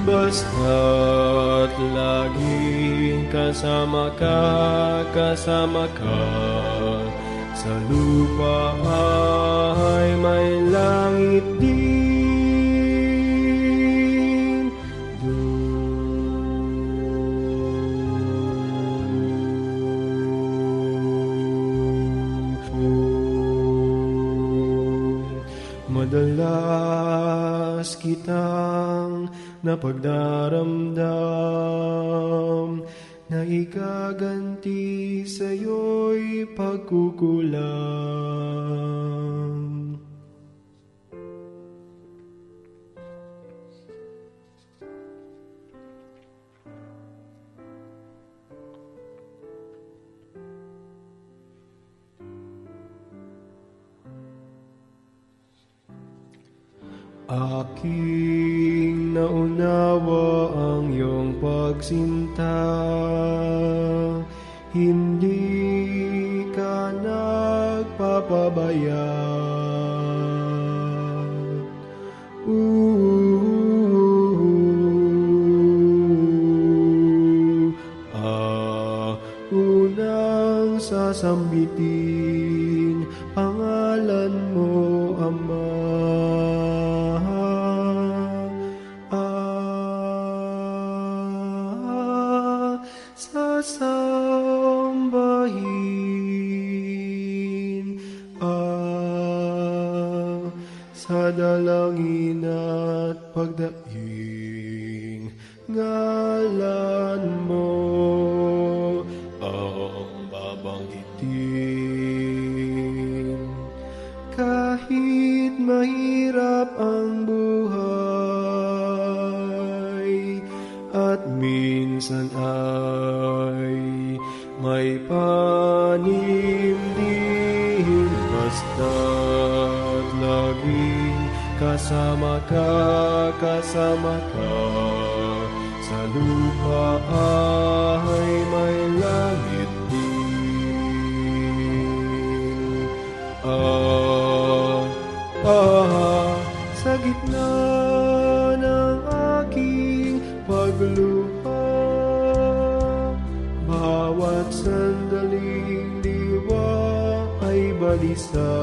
basta't laging kasama ka, sa lupa ay may langit din Madalas kitang napagdaramdam na ikaganti sa'yo'y pagkukulang. Aking naunawa ang iyong pagsinta, hindi ka nagpapabaya. Unang sasambitin pangalan mo, Ama. Sasambahin sa dalangin at pagdaing ngalan mo ang babanggitin. Kahit mahirap ang buhay at minsan ay may panimdim, basta't laging kasama ka, sa lupa ay may langit din. Sa gitna ng aking pagluha, bawat sandaling diwa ay balisa.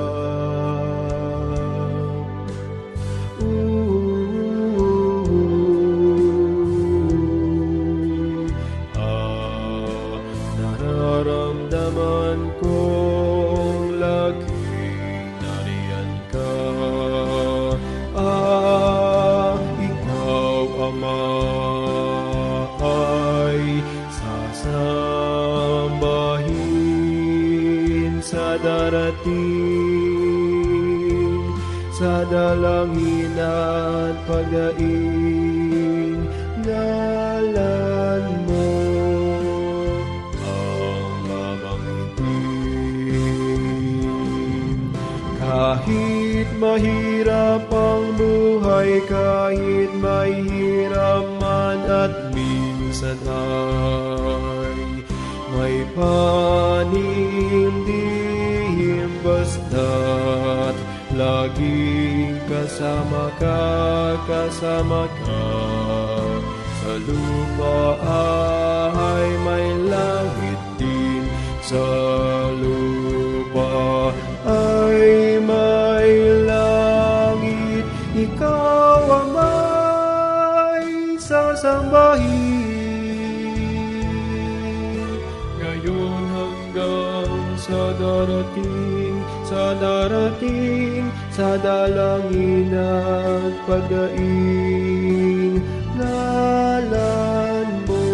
Nararamdaman kong laging nariyan ka. Ikaw, Ama, ay sasambahin sa darating, sa dalangin at pagdaing ngalan mo ang babanggitin. Kahit mahirap ang buhay, kahit mahirap man at minsan ay may panimdim, basta't laging kasama ka, sa lupa ay may langit din, sa lupa ay may langit. Ikaw ang may sasambahin ngayon hanggang sa darating, sa dalangin at pagdaing ngalan mo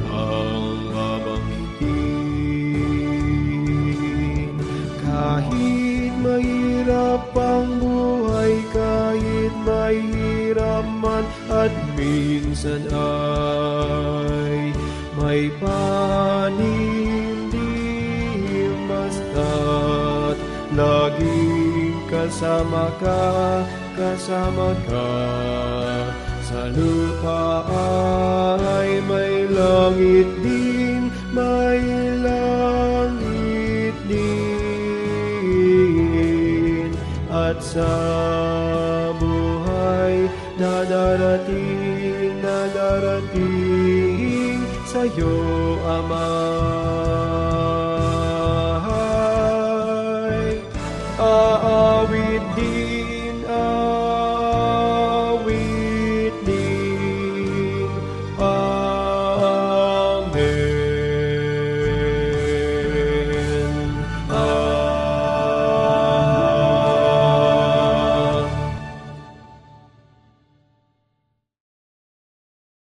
ang babanggitin. Kahit mahirap ang buhay, kahit mahirap man at minsan ay may panimdim, basta't laging kasama ka, sa lupa ay may langit din, may langit din, at sa buhay na darating sa'yo, Ama. Aawit din